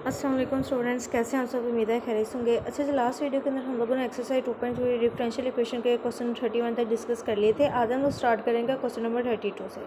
अस्सलाम वालेकुम स्टूडेंट्स, कैसे हैं आप सब। उम्मीद है खैरियत होंगे। अच्छा जी, लास्ट वीडियो के अंदर हम लोगों ने एक्सरसाइज 2.3 डिफरेंशियल इक्वेशन के क्वेश्चन 31 तक डिस्कस कर लिए थे। आज हम लोग स्टार्ट करेंगे क्वेश्चन नंबर 32 से।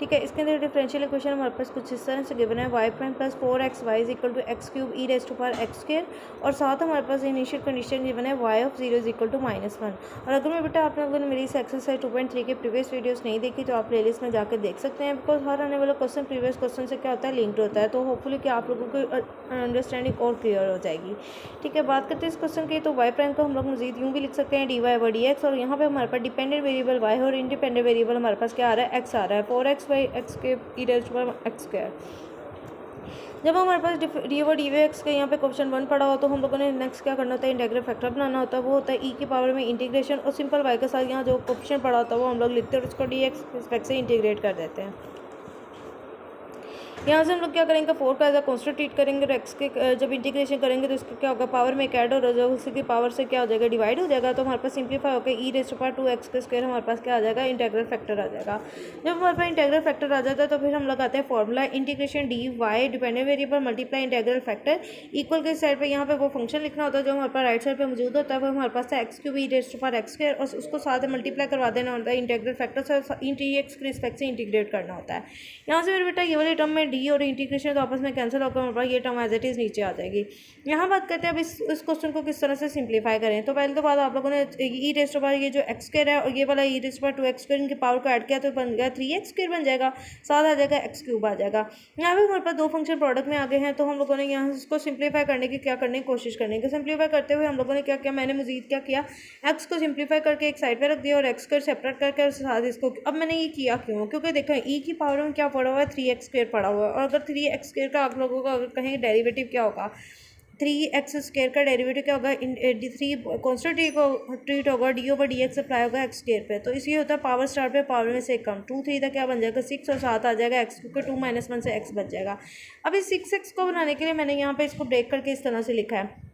ठीक है, इसके अंदर डिफरेंशियल इक्वेशन हमारे पास कुछ इस तरह से गिवन है, y prime plus 4xy is equal to x cube e raise to power x square, और साथ हमारे पास इनिशियल कंडीशन गिवन है y of 0 is equal to -1। और अगर मैं बेटा आप लोगों ने मेरी इस एक्सरसाइज 2.3 के प्रीवियस वीडियोस नहीं देखी तो आप प्लेलिस्ट में जाकर देख सकते हैं, बिकॉज हर आने वाला क्वेश्चन प्रीवियस क्वेश्चन से क्या होता है, लिंक्ड होता है। तो होपफुली कि आप लोगों को अंडरस्टैंडिंग और क्लियर हो जाएगी। ठीक है, बात करते हैं इस क्वेश्चन की। तो वाई प्राइम को हम लोग मजीद यूँ भी लिख सकते हैं d y by d x, और यहाँ पे हमारे पास डिपेंडेंट वेरिएबल वाई और इंडिपेंडेंट वेरिएबल हमारे पास क्या आ रहा है, एक्स आ रहा है। 4x बाई एक्स के e raise to power x square. जब हमारे पास डी व डी वी एक्स का यहाँ पे क्वेश्चन 1 पड़ा हो तो हम लोगों ने नेक्स्ट क्या करना होता है, इंटीग्रल फैक्टर बनाना होता है। वो होता है ई की पावर में इंटीग्रेशन, और सिंपल वाई के साथ यहाँ जो क्वेश्चन पड़ा होता है वो हम लोग लिखते हैं और उसको डी एक्स रिस्पेक्ट से इंटीग्रेट कर देते हैं। यहाँ से हम लोग क्या करेंगे, 4 का एज अ कॉन्स्टेंट ट्रीट करेंगे, और एक्स के जब इंटीग्रेशन करेंगे तो इसका क्या होगा, पावर में एक ऐड हो जाएगा, उसी की पावर से क्या हो जाएगा, डिवाइड हो जाएगा। तो हमारे पास सिंप्लीफाई होकर ई रेज़ टू पावर 2x के स्क्वायर हमारे पास क्या आ जाएगा, इंटीग्रल फैक्टर आ जाएगा। जब हमारे पास इंटीग्रल फैक्टर आ जाता है तो फिर हम लगाते हैं formula integration d y dependent variable multiply integral factor equal के साइड पर यहाँ पे वो फंक्शन लिखना होता है जो हमारे पास राइट साइड पर मौजूद होता है। वो हमारे पास है x cube e raise to power x square, और उसको साथ में मल्टीप्लाई करवा देना होता है इंटीग्रल फैक्टर से, डी एक्स के रिस्पेक्ट से इंटीग्रेट करना होता है। यहाँ से मेरे बेटा ये वाली टर्म में डी और इंटीग्रेशन तो आपस में कैंसिल होकर हमारे पास ये टर्म एज इट इज़ नीचे आ जाएगी। यहाँ बात करते हैं अब इस क्वेश्चन को किस तरह से सिंप्लीफाई करें। तो पहले तो बात आप लोगों ने ई रेज़ टू पावर ये जो एक्स स्क्वायर है और ये वाला e raise to power 2x square इनके पावर को ऐड किया तो बन गया 3x स्क्वायर बन जाएगा, साथ आ जाएगा एक्स क्यूब आ जाएगा। यहाँ पे हमारे पास दो फंक्शन प्रोडक्ट में आ गए हैं, तो हम लोगों ने यहाँ इसको सिंप्लीफाई करने की क्या करने की कोशिश करने की। सिंप्लीफाई करते हुए हम लोगों ने क्या किया, मैंने मजीद क्या किया, एक्स को सिंप्लीफाई करके एक साइड पर रख दिया और एक्स स्क्वायर सेपरेट करके और साथ इसको। अब मैंने ये किया क्यों, क्योंकि देखो ई की पावर में क्या पड़ा हुआ है, 3x स्क्वायर पड़ा हुआ है, और अगर 3x स्क्वायर का आप लोगों का अगर कहेंगे डेरिवेटिव क्या होगा, 3x स्क्वायर का डेरिवेटिव क्या होगा, 3 कॉन्स्टेंट ट्रीट होगा, D over D x apply होगा एक्स स्क्वायर पे। तो इसलिए होता है पावर स्टार पे पावर में से कम, 2 3 का क्या बन जाएगा 6, और साथ आ जाएगा एक्स क्योंकि 2 - 1 से एक्स बच जाएगा। अब इस 6x को बनाने के लिए मैंने यहाँ पे इसको ब्रेक करके इस तरह से लिखा है।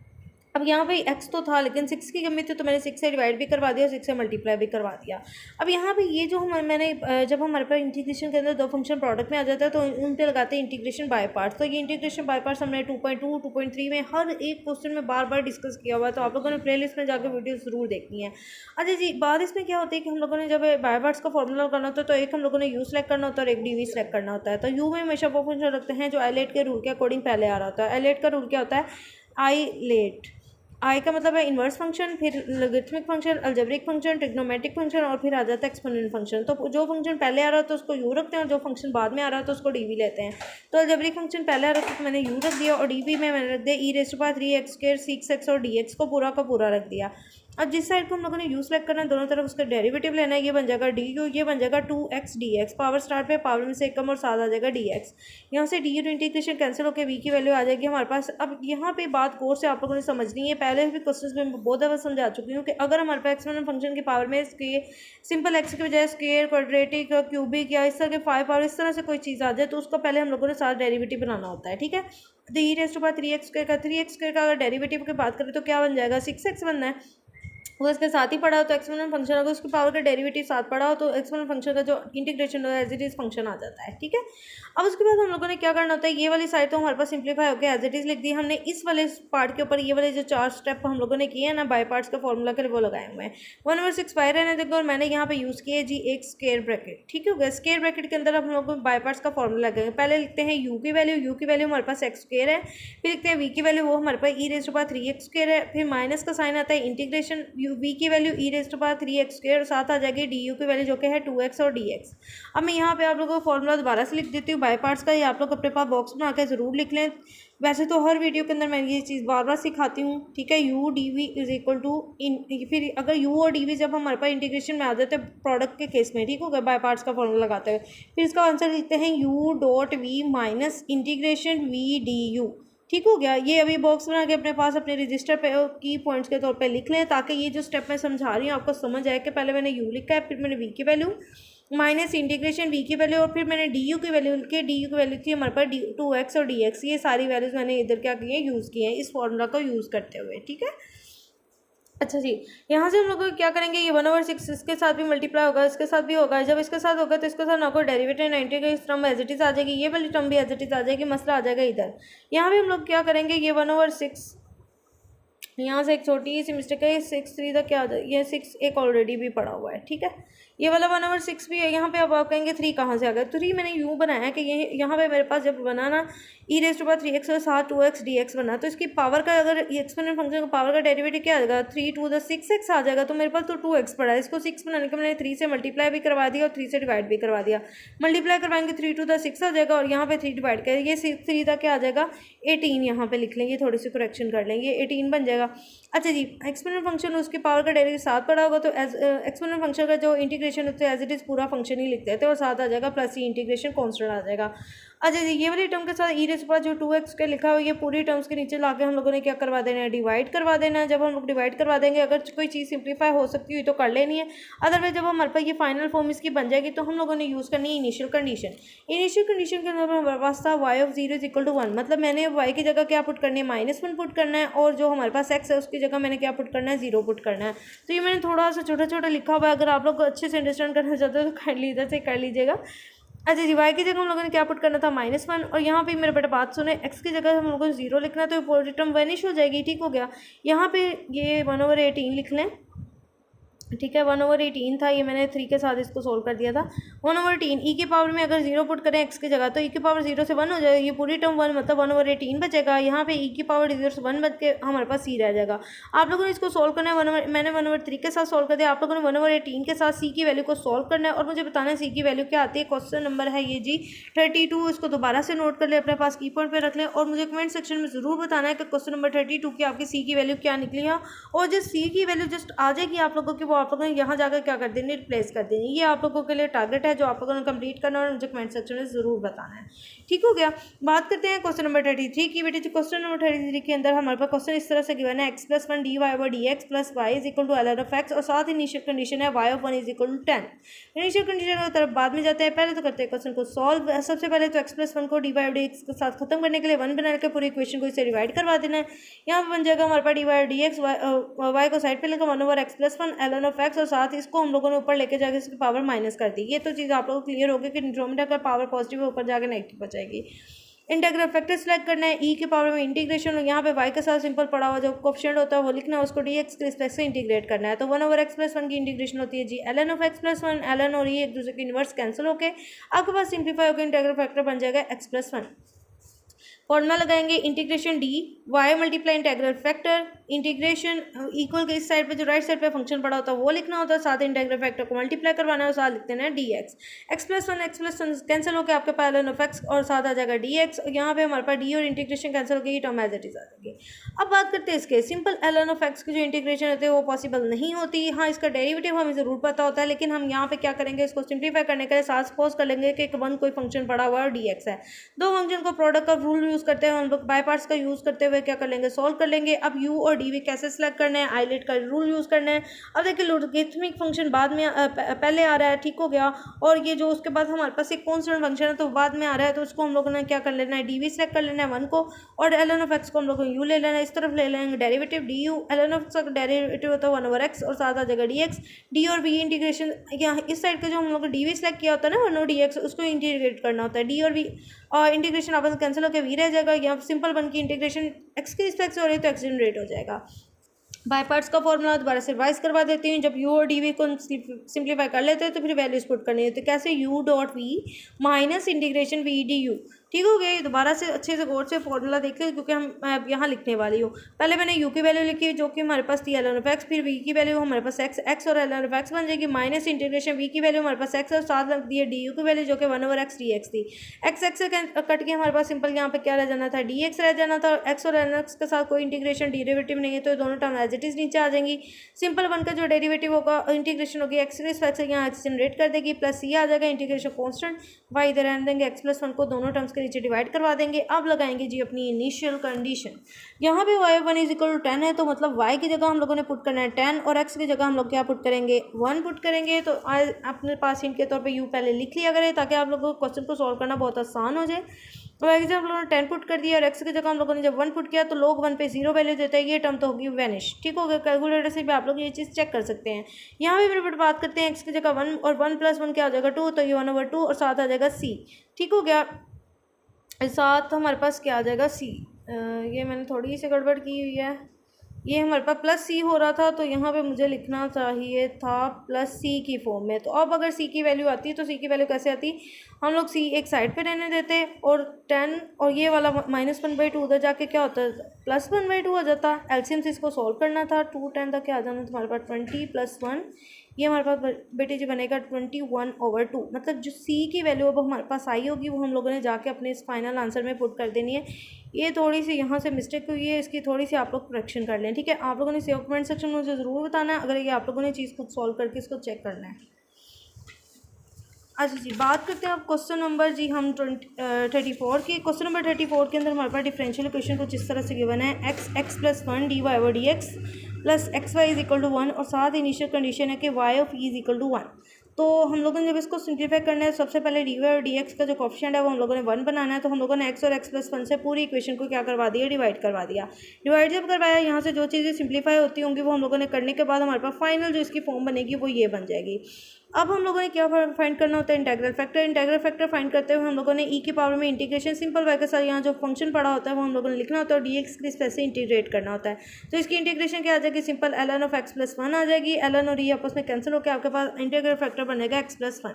अब यहाँ पे x तो था लेकिन 6 की कमी थी, तो मैंने 6 से डिवाइड भी करवा दिया और 6 से मल्टीप्लाई भी करवा दिया। अब यहाँ पे ये जो मैंने जब हमारे पास इंटीग्रेशन के अंदर दो फंक्शन प्रोडक्ट में आ जाता है तो उन पे लगाते हैं इंटीग्रेशन बाय पार्ट्स। तो ये इंटीग्रेशन बाय पार्ट्स हमने 2.2 2.3 में हर एक क्वेश्चन में बार बार डिस्कस किया हुआ है, तो आप लोगों ने प्ले लिस्ट में जाकर वीडियो ज़रूर देखनी है। अच्छा जी, बात इसमें क्या होती है कि हम लोगों ने जब बाय पार्ट्स का फॉर्मूला करना होता है तो एक हम लोगों ने यू सेलेक्ट करना होता है और एक डी वी सेलेक्ट करना होता है। तो यू में हमेशा वो फंक्शन रखते हैं जो आईलेट के रूल के अकॉर्डिंग पहले आ रहा होता है। आईलेट का रूल क्या होता है, आईलेट, आई का मतलब है इन्वर्स फंक्शन, फिर logarithmic function, algebraic function, trigonometric function, और फिर आ जाता है एक्सपोनेंशियल फंक्शन। तो जो फंक्शन पहले आ रहा है तो उसको यू रखते हैं, और जो फंक्शन बाद में आ रहा है तो उसको डी वी लेते हैं। तो अलजेब्रिक फंक्शन पहले आ रहा था तो मैंने यू रख दिया, और डी वी में मैंने रख दिया e raise to power 3x square 6x, और डी एक्स को पूरा का पूरा रख दिया। अब जिस साइड को हम लोगों ने यू सेलेक्ट करना है दोनों तरफ उसका डेरिवेटिव लेना है, ये बन जाएगा डी यू, ये बन जाएगा 2x dx, पावर स्टार्ट पे पावर में से कम और साथ आ जाएगा dx। यहाँ से डी यू इंटीग्रेशन कैंसिल होकर वी की वैल्यू आ जाएगी हमारे पास। अब यहाँ पे बात गौर से आप लोगों ने समझनी है, पहले भी क्वेश्चन में बहुत दफ़ा समझा चुकी हूँ कि अगर हमारे पास एक्सपोनेंशियल फंक्शन की पावर में सिंपल एक्स की बजाय स्क्वायर, क्वाड्रेटिक, क्यूबिक या इस तरह के 5 पावर इस तरह से कोई चीज़ आ जाए तो उसका पहले हम लोगों ने साथ डेरिवेटिव बनाना होता है। ठीक है, तो e raise to power 3x square का अगर डेरिवेटिव की बात करें तो क्या बन जाएगा, 6x बनना है। वो इसके साथ ही पढ़ा हो तो एक्सपोनेंशियल फंक्शन, अगर उसकी पावर का डेरिवेटिव साथ पढ़ा हो तो एक्सपोनेंशियल फंक्शन का जो इंटीग्रेशन हो एज इट इज़ फंक्शन आ जाता है। ठीक है, अब उसके बाद हम लोगों ने क्या करना होता है, ये वाली साइड तो हमारे पास सिंप्लीफाई होकर एज इट इज़ लिख दी हमने। इस वाले पार्ट के ऊपर ये वाले जो 4 स्टेप हम लोगों ने किए हैं ना बाय पार्ट्स का फॉर्मूला के लिए, वो लगाए हुए हैं। 1/6 बाय रहने देंगे, और मैंने यहाँ पे यूज़ किया जी एक स्क्वायर ब्रैकेट। ठीक है, स्क्वायर ब्रैकेट के अंदर हम लोग बाय पार्ट्स का फॉर्मूला लगाएंगे। पहले लिखते हैं यू की वैल्यू हमारे पास एक्स स्क्वायर है, फिर लिखते हैं वी की वैल्यू वो हमारे पास e raise to power 3x square है, फिर माइनस का साइन आता है इंटीग्रेशन वी की value e raise to power 3x square, साथ आ जाएगी डी यू की वैल्यू जो कि है 2x और dx। अब मैं यहाँ पे आप लोगों को फॉर्मूला दोबारा से लिख देती हूँ बाय पार्ट्स का, ये आप लोग अपने पास बॉक्स बना के ज़रूर लिख लें। वैसे तो हर वीडियो के अंदर मैं ये चीज़ बार बार सिखाती हूँ। ठीक है, U D V is equal to n, फिर अगर यू और डी वी जब हमारे पास इंटीग्रेशन में आ जाते हैं प्रोडक्ट के केस में, ठीक हो गया, बाय पार्ट्स का फॉर्मूला लगाते हैं, फिर इसका आंसर लिखते हैं u dot v minus integration v d u. ठीक हो गया, ये अभी बॉक्स बना के अपने पास अपने रजिस्टर पे की पॉइंट्स के तौर पे लिख लें, ताकि ये जो स्टेप मैं समझा रही हूँ आपको समझ आए कि पहले मैंने यू लिखा है, फिर मैंने वी की वैल्यू माइनस इंटीग्रेशन वी की वैल्यू, और फिर मैंने डी यू की वैल्यू लिखी है। डी यू की वैल्यू थी हमारे पास 2x और dx। ये सारी वैल्यूज़ मैंने इधर क्या की है, यूज़ की हैं इस फॉर्मूला को यूज़ करते हुए। ठीक है, अच्छा जी, यहाँ से हम लोग क्या करेंगे, ये 1/6 इसके साथ भी मल्टीप्लाई होगा, इसके साथ भी होगा। जब इसके साथ होगा तो इसके साथ ना कोई डेरिवेटिव ना इंटीग्रल, इस टर्म एज इट इज़ आ जाएगी, ये वाली टर्म भी एज इट इज़ आ जाएगी, मसला आ जाएगा इधर। यहाँ भी हम लोग क्या करेंगे, ये 1/6, यहाँ से एक छोटी सी मिस्टेक है, 6 3 तक क्या आ जाए, ये 6 एक ऑलरेडी भी पड़ा हुआ है, ठीक है। ये वाला 1/6 भी है। यहाँ पे अब आप कहेंगे 3 कहाँ से आ गया, 3 मैंने यूँ बनाया कि ये यहाँ पे मेरे पास जब बना ना e⁻³ और साथ 2x dx बना, तो इसकी पावर का अगर एक्सपोनेंट फंक्शन का पावर का डेरिवेटिव क्या आ जाएगा, 3 to the 6x आ जाएगा। तो मेरे पास तो 2x पड़ा है, इसको 6 बनाने के मैंने 3 से मल्टीप्लाई भी करवा दिया और 3 से डिवाइड भी करवा दिया। मल्टीप्लाई करवाएंगे 3 to the 6 आ जाएगा और यहाँ पे 3 डिवाइड करेंगे, ये 3 तक क्या आ जाएगा 18, यहाँ पे लिख लेंगे, थोड़ी सी करेक्शन कर लेंगे, 18 बन जाएगा। अच्छा जी, एक्सपोनेंट फंक्शन उसकी पावर का डेरिवेटिव 7 पड़ा होगा, तो एक्सपोनेंट फंक्शन का जो इंटीग्रेशन होता है एज इट इज़ पूरा फंक्शन ही लिख देते हैं और 7 आ जाएगा, प्लस ही इंटीग्रेशन कॉन्स्टेंट आ जाएगा। अच्छा जी, ये वाली टर्म के साथ e⁻, जो 2x के लिखा हुआ है, ये पूरी टर्म्स के नीचे लाके हम लोगों ने क्या करवा देना है, डिवाइड करवा देना है। जब हम लोग डिवाइड करवा देंगे, अगर कोई चीज़ सिंप्लीफाई हो सकती हुई तो कर लेनी है, अदरवाइज जब हमारे पास ये फाइनल फॉर्म इसकी बन जाएगी तो हम लोगों ने यूज़ करनी है इनिशियल कंडीशन। इनिशियल कंडीशन के अंदर हमारे पास था y(0 = 1), मतलब मैंने y की जगह क्या पुट करनी है, -1 पुट करना है, और जो हमारे पास x है उसकी जगह मैंने क्या पुट करना है, 0 पुट करना है। तो ये मैंने थोड़ा सा छोटा छोटा लिखा हुआ है, अगर आप लोग अच्छे से अंडरस्टैंड करना चाहते हो तो काइंडली इधर से कर लीजिएगा। अच्छा जी, y की जगह हम लोगों ने क्या पुट करना था, -1, और यहाँ पे मेरे बेटा बात सुने, x की जगह हम लोगों को 0 लिखना है, तो पूरी टर्म वैनिश हो जाएगी, ठीक हो गया। यहाँ पे ये 1/18 लिख लें, ठीक है। 1/18 था, ये मैंने 3 के साथ इसको सोल्व कर दिया था। 1/18 ई की पावर में अगर 0 पुट करें x की जगह, तो ई की पावर 0 से 1 हो जाएगी, ये पूरी टर्म 1 मतलब 1/18 बचेगा। यहाँ पे ई की पावर 0 से 1 बच के हमारे पास सी रह जाएगा। आप लोगों ने इसको सोल्व करना है, मैंने 1/3 के साथ सोल्व कर दिया, आप लोगों ने 1/18 के साथ सी की वैल्यू को सोल्व करना है और मुझे बताना है सी की वैल्यू क्या आती है। क्वेश्चन नंबर है ये जी 32, इसको दोबारा से नोट कर ले, अपने पास की पॉइंट पर रख लें और मुझे कमेंट सेक्शन में ज़रूर बताना है कि क्वेश्चन नंबर 32 की आपकी सी की वैल्यू क्या निकली है। और जो सी की वैल्यू जस्ट आ जाएगी आप लोगों की, वो आप लोगों ने यहाँ जाकर क्या कर देनी, रिप्लेस कर देनी। ये आप लोगों के लिए टारगेट है जो आप लोगों ने कंप्लीट करना और मुझे कमेंट सेक्शन में जरूर बताना है, ठीक हो गया। बात करते हैं क्वेश्चन नंबर 33 की। बेटे क्वेश्चन नंबर 33 के अंदर हमारे पास क्वेश्चन इस तरह से गिवन है, x+1 dy/dx + y = ln(x) और साथ ही इनिशियल कंडीशन है y(1 = 10). इनिशियल कंडीशन की तरफ बाद में जाते हैं, पहले तो करते हैं क्वेश्चन को सॉल्व। सबसे पहले तो x+1 को dy/dx के साथ खत्म करने के लिए 1 बना के पूरी इक्वेशन को इसे डिवाइड करवा देना है। यहाँ पर बन जाएगा हमारे पास dy/dx, y को साइड पे लेकर 1/x+1 ln(x) और साथ इसको हम लोगों ने ऊपर लेके जाके इसकी पावर माइनस कर दी। ये तो चीज़ आप लोगों को क्लियर होगी कि डिनोमिनेटर का पावर पॉजिटिव है, ऊपर जाके नेगेटिव हो जाएगी। इंटीग्रल फैक्टर सेलेक्ट करना है, ई की पावर में इंटीग्रेशन, यहाँ पे y के साथ सिंपल पड़ा हुआ जो कोफिशिएंट होता है वो लिखना है, उसको dx के रिस्पेक्ट से इंटीग्रेट करना है। तो 1/x+1 की इंटीग्रेशन होती है जी ln(x+1), ln और ये एक दूसरे के इनवर्स कैंसिल होके आपके पास सिंप्लीफाई होकर इंटीग्रल फैक्टर बन जाएगा x+1। फॉर्मूला लगाएंगे integration d y multiply integral factor, integration equal के इस साइड पे जो राइट साइड पे फंक्शन पड़ा होता है वो लिखना होता है, साथ इंटीग्रल फैक्टर को मल्टीप्लाई करवाना है और साथ लिखते हैं dx। x+1 कैंसिल होकर आपके पास ln(x) और साथ आ जाएगा dx। यहाँ पे हमारे पास डी और इंटीग्रेशन कैंसिल होकर ये टर्म एज इट इज आ जाएगी। अब बात करते हैं इसके सिंपल ln(x) की जो इंटीग्रेशन होती है वो पॉसिबल नहीं होती। हाँ, इसका डेरिवेटिव हमें ज़रूर पता होता है, लेकिन हम यहाँ पे क्या करेंगे, इसको सिंप्लीफाई करने के लिए साथ सपोज कर लेंगे कि वन कोई फंक्शन पड़ा हुआ है और dx है। दो फंक्शन को प्रोडक्ट का रूल यूज़ करते हैं हम लोग, बाय पार्ट्स का यूज़ करते हुए क्या कर लेंगे, सॉल्व कर लेंगे। अब u और dv कैसे सेलेक्ट करना है, आइलेट का रूल यूज़ करना है। अब देखिए लॉगरिथमिक फंक्शन बाद में पहले आ रहा है, ठीक हो गया, और ये जो उसके बाद हमारे पास एक कॉन्स्टेंट फंक्शन है तो बाद में आ रहा है, तो उसको हम लोगों ने क्या कर लेना है, dv सेलेक्ट कर लेना है 1 को, और ln(x) को हम लोग u ले लेना है, इस तरफ ले लेंगे डेरिवेटिव du। ln(x) का डेरिवेटिव होता है 1/x और साथ आ जाएगा dx। d और v इंटीग्रेशन, यहाँ इस साइड का जो हम लोग dv सेलेक्ट किया होता है ना 1 dx, उसको इंटीग्रेट करना होता है, d और v और इंटीग्रेशन आपस में कैंसिल होकर v रह जाएगा। यहाँ सिंपल 1 की इंटीग्रेशन x के रिस्पेक्ट से हो रही है तो x जनरेट हो जाएगा। बाय पार्ट्स का फॉर्मूला दोबारा से रिवाइज करवा देती हूँ। जब u और dv को सिंप्लीफाई कर लेते हैं तो फिर वैल्यूज पुट करनी है, तो कैसे u.v minus integration v du, ठीक हो गया। दोबारा से अच्छे से गौर से फॉर्मूला देखें क्योंकि हम यहाँ लिखने वाली हूँ। पहले मैंने u की वैल्यू लिखी जो कि हमारे पास थी ln(x), फिर v की वैल्यू हमारे पास x और ln(x) बन जाएगी, माइनस इंटीग्रेशन v की वैल्यू हमारे पास x और साथ लग दी है du की वैल्यू जो कि 1/x dx थी। x से कट के हमारे पास सिंपल यहाँ पे क्या रह जाना था, dx रह जाना था, और x और ln(x) के साथ कोई इंटीग्रेशन डेरिवेटिव नहीं है तो दोनों टर्म एज इट इज नीचे आ जाएंगी। सिंपल 1 का जो डेरिवेटिव होगा इंटीग्रेशन होगी x के रिस्पेक्ट से यहाँ x जनरेट कर देगी, प्लस c आ जाएगा, इंटीग्रेशन कॉन्स्टेंट y इधर रहने देंगे, x+1 को दोनों टर्म्स के नीचे डिवाइड करवा देंगे। अब लगाएंगे जी अपनी इनिशियल कंडीशन। यहाँ पे y1 = 10 है तो मतलब y की जगह हम लोगों ने पुट करना है 10 और x की जगह हम लोग क्या पुट करेंगे, 1 पुट करेंगे। तो अपने पास हिंट के तौर पे u पहले लिख लिया करें ताकि आप लोगों को क्वेश्चन को सॉल्व करना बहुत आसान हो जाए। और एग्जाम हम लोगों ने 10 पुट कर दिया और एक्स की जगह हम लोगों ने जब 1 पुट किया तो लोग 1 पे 0 वैल्यू देता है, ये टर्म तो होगी वैनिश। ठीक हो गया, कैलकुलेटर से भी आप लोग ये चीज़ चेक कर सकते हैं। यहाँ भी मेरे बात करते हैं एक्स की जगह 1 और 1 + 1 क्या हो जाएगा 2, तो ये 1/2 और साथ आ जाएगा सी। ठीक हो गया, साथ हमारे पास क्या आ जाएगा सी। ये मैंने थोड़ी सी गड़बड़ की हुई है, ये हमारे पास प्लस सी हो रहा था तो यहाँ पे मुझे लिखना चाहिए था प्लस सी की फॉर्म में। तो अब अगर सी की वैल्यू आती है तो सी की वैल्यू कैसे आती, हम लोग सी एक साइड पे रहने देते और 10 और ये वाला -1/2 उधर जाके क्या होता है +1/2 हो जाता। एलसीएम से इसको सॉल्व करना था, 2 10 तक क्या आ जाना तुम्हारे पास 20 + 1, ये हमारे पास बेटे जी बनेगा 21/2। मतलब जो सी की वैल्यू अब हमारे पास आई होगी वो हम लोगों ने जाके अपने इस फाइनल आंसर में पुट कर देनी है। ये थोड़ी सी यहाँ से मिस्टेक हुई है, इसकी थोड़ी सी आप लोग करेक्शन कर लें। ठीक है, आप लोगों ने सेव कमेंट सेक्शन में मुझे ज़रूर बताना है अगर ये आप लोगों ने चीज़ खुद सॉल्व करके इसको चेक करना है। अच्छा जी, बात करते हैं अब क्वेश्चन नंबर जी हम 34 की। क्वेश्चन नंबर 34 के अंदर हमारे पास डिफरेंशियल इक्वेशन कुछ इस तरह से गिवन है, x + 1 dy/dx + xy = 1 और साथ इनिशियल कंडीशन है कि y(e) = 1। तो हम लोगों ने जब इसको सिंप्लीफाई करना है, सबसे पहले dy और dx का जो कोफिशिएंट है वो हम लोगों ने 1 बनाना है। तो हम लोगों ने x और x + 1 से पूरी इक्वेशन को क्या करवा दिया, डिवाइड करवा दिया। डिवाइड जब करवाया, यहाँ से जो चीज़ें सिंप्लीफाई होती होंगी वो हम लोगों ने करने के बाद हमारे पास फाइनल जो इसकी फॉर्म बनेगी वो ये बन जाएगी। अब हम लोगों ने क्या फाइंड करना होता है, integral factor. Integral factor find करते हुए हम लोगों ने ई की पावर में इंटीग्रेशन सिंपल वाई के साथ यहाँ जो फंक्शन पड़ा होता है वो हम लोगों ने लिखना होता है और dx की स्पेस से इंटीग्रेट करना होता है। तो इसकी इंटीग्रेशन क्या आ जाएगी, सिंपल ln of x + 1 आ जाएगी। ln और e आपस में कैंसिल होकर आपके पास इंटीग्रल फैक्टर बनेगा x + 1।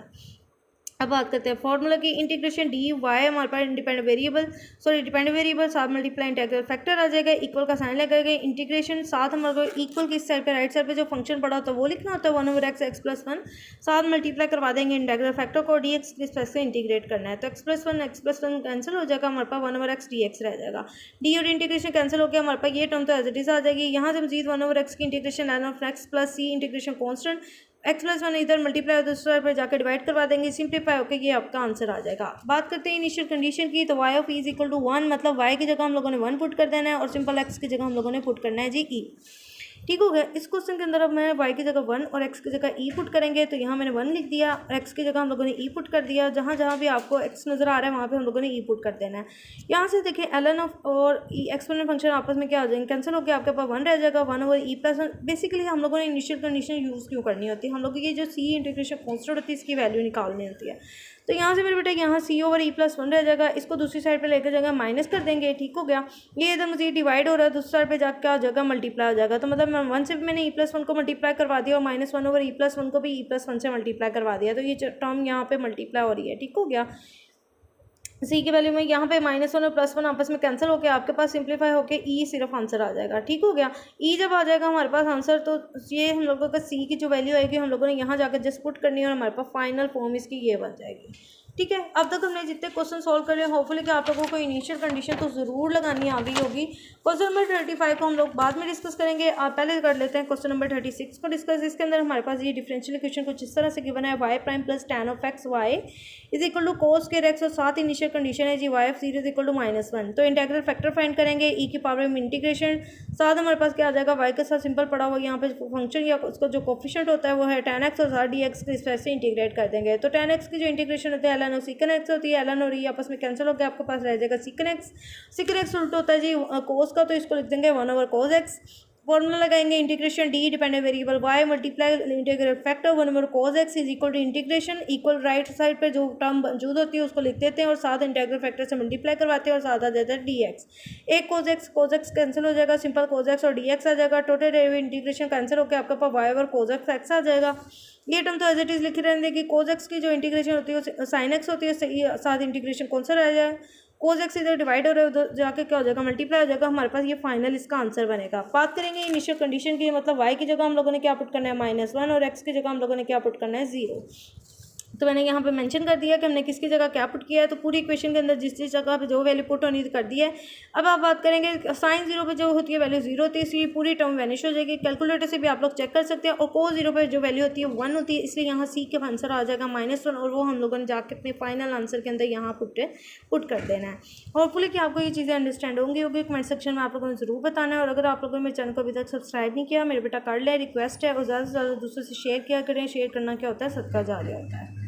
अब बात करते हैं फॉर्मूला की। इंटीग्रेशन डी वाई हमारे पास डिपेंडेंट वेरिएबल साथ मल्टीप्लाई इंटीग्रल फैक्टर आ जाएगा, इक्वल का साइन लगेगा। इंटीग्रेशन साथ हमारे को इक्वल की साइड पे राइट साइड पे जो फंक्शन पड़ा होता है वो लिखना होता है 1/x x + 1, साथ मल्टीप्लाई करवा देंगे इंटीग्रल फैक्टर को, डी एक्स की स्पेस से इंटीग्रेट करना है। तो x + 1 कैंसिल हो जाएगा, हमारे पास 1/x dx रह जाएगा। डी और इंटीग्रेशन कैंसिल हो गया, हमारे पास ये टर्म तो एज इट इज आ जाएगी। यहाँ से मजीद 1/x की integration ln of x + c integration constant x + 1 इधर मल्टीप्लाई दूसरे पर जाकर डिवाइड करवा देंगे, सिंप्लीफाई होकर ये आपका आंसर आ जाएगा। बात करते हैं इनिशियल कंडीशन की। तो y(e) = 1 मतलब y की जगह हम लोगों ने 1 पुट कर देना है और सिंपल x की जगह हम लोगों ने पुट करना है जी e। ठीक हो गया। इस क्वेश्चन के अंदर अब मैं y की जगह 1 और x की जगह e पुट करेंगे। तो यहाँ मैंने 1 लिख दिया और x की जगह हम लोगों ने e पुट कर दिया। जहाँ जहाँ भी आपको x नज़र आ रहा है वहाँ पे हम लोगों ने e पुट कर देना है। यहाँ से देखिए ln ऑफ और एक्सपोनेंट फंक्शन आपस में क्या हो जाएंगे, कैंसिल होकर आपके पास 1 रह जाएगा, 1/e + 1। बेसिकली हम लोगों ने इनिशियल कंडीशन यूज़ क्यों करनी होती है, हम लोग ये जो c इंटीग्रेशन कॉन्स्टेंट होती है इसकी वैल्यू निकालनी होती है। तो यहाँ से मेरे बेटा यहाँ c/e + 1 रह जाएगा, इसको दूसरी साइड पे लेकर जाएगा माइनस कर देंगे। ठीक हो गया, ये इधर मुझे डिवाइड हो रहा है, दूसरी साइड पे जाकर क्या हो जाएगा, मल्टीप्लाई हो जाएगा। तो मतलब मैं 1 से भी मैंने e + 1 को मल्टीप्लाई करवा दिया और -1/e + 1 को भी e + 1 से मल्टीप्लाई करवा दिया। तो ये टर्म यहाँ पे मल्टीप्लाई हो रही है। ठीक हो गया, सी की वैल्यू में यहाँ पे -1 और +1 आपस में कैंसिल होकर आपके पास सिंप्लीफाई होकर ई सिर्फ आंसर आ जाएगा। ठीक हो गया, ई जब आ जाएगा हमारे पास आंसर तो ये हम लोगों का सी की जो वैल्यू आएगी हम लोगों ने यहाँ जाकर जस्ट पुट करनी है और हमारे पास फाइनल फॉर्म इसकी ये बन जाएगी। ठीक है, अब तक हमने जितने क्वेश्चन सॉल्व कर लिए, होपफुली कि आप लोगों को इनिशियल कंडीशन तो ज़रूर लगानी आ गई होगी। क्वेश्चन नंबर 35 को हम लोग बाद में डिस्कस करेंगे। आप पहले कर लेते हैं क्वेश्चन नंबर 36 को डिस्कस। इसके अंदर हमारे पास ये डिफरेंशियल इक्वेशन कुछ इस तरह से गिवन है, y' + tan of x y = cos² x और साथ इनिशियल कंडीशन है जी y(0) = -1। तो इंटीग्रल फैक्टर फाइंड करेंगे, e की पावर में इंटीग्रेशन, साथ हमारे पास क्या आ जाएगा, y के साथ सिंपल पड़ा हुआ यहाँ पे फंक्शन या उसका जो कोफिशिएंट होता है वो है tan x और साथ dx की स्पेस से इंटीग्रेट कर देंगे। तो tan x की जो इंटीग्रेशन होती है ln और secant x होती है, ln और e आपस में कैंसिल होकर आपके पास रह जाएगा secant x उल्टा होता है जी cos का, तो इसको लिख देंगे 1/cos x। फॉर्मूला लगाएंगे, integration D dependent variable y multiply integral factor 1/cos x = integration equal right side पे जो टर्म मौजूद होती है उसको लिख देते हैं और साथ इंटीग्रल फैक्टर से मल्टीप्लाई करवाते हैं और साथ आ जाता है dx। एक cos x कैंसिल हो जाएगा, सिंपल cos x और dx आ जाएगा। टोटल डेरिवेटिव इंटीग्रेशन कैंसिल होकर आपके पास y/cos x आ जाएगा। ये टर्म तो एज इट इज लिखे रहने देगी। cos x की जो इंटीग्रेशन होती है sin x होती है, साथ इंटीग्रेशन कौन सा रह जाए, cos x इधर डिवाइड हो रहा है उधर जाके क्या हो जाएगा, मल्टीप्लाई हो जाएगा। हमारे पास ये फाइनल इसका आंसर बनेगा। बात करेंगे इनिशियल कंडीशन की, मतलब y की जगह हम लोगों ने क्या पुट करना है -1 और x की जगह हम लोगों ने क्या पुट करना है 0। तो मैंने यहाँ पे मेंशन कर दिया कि हमने किसकी जगह क्या पुट किया है। तो पूरी इक्वेशन के अंदर जिस जगह पे जो वैल्यू पुट होनी कर दी है। अब आप बात करेंगे sin 0 पे जो होती है वैल्यू 0 होती है, इसलिए पूरी टर्म वैनिश हो जाएगी। कैलकुलेटर से भी आप लोग चेक कर सकते हैं। और cos 0 पे जो वैल्यू होती है 1 होती है, इसलिए यहाँ c का आंसर आ जाएगा -1 और वो हम लोगों ने जाके अपने फाइनल आंसर के अंदर यहाँ पुट कर देना है। होपफुली कि आपको ये चीज़ें अंडरस्टैंड होंगी कमेंट सेक्शन में आप लोगों ने ज़रूर बताना है। और अगर आप लोगों ने मेरे चैनल को अभी तक सब्सक्राइब नहीं किया, मेरे बेटा कर ले, रिक्वेस्ट है। और ज़्यादा से ज़्यादा दूसरों से शेयर किया करें। शेयर करना क्या होता है, सदका जारिया होता है।